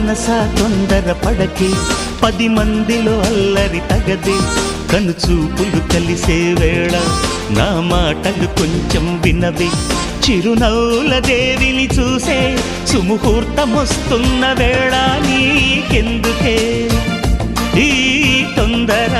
మనసా తొందర పడకే, 10 మందిలో అల్లరి తగదే. కనుచూపులు కలిసే వేళ నా మాటలు కొంచెం వినవే. చిరునవ్వుల దేవిని చూసే సుముహూర్తమొస్తున్న వేళ నీకెందుకే ఈ తొందర.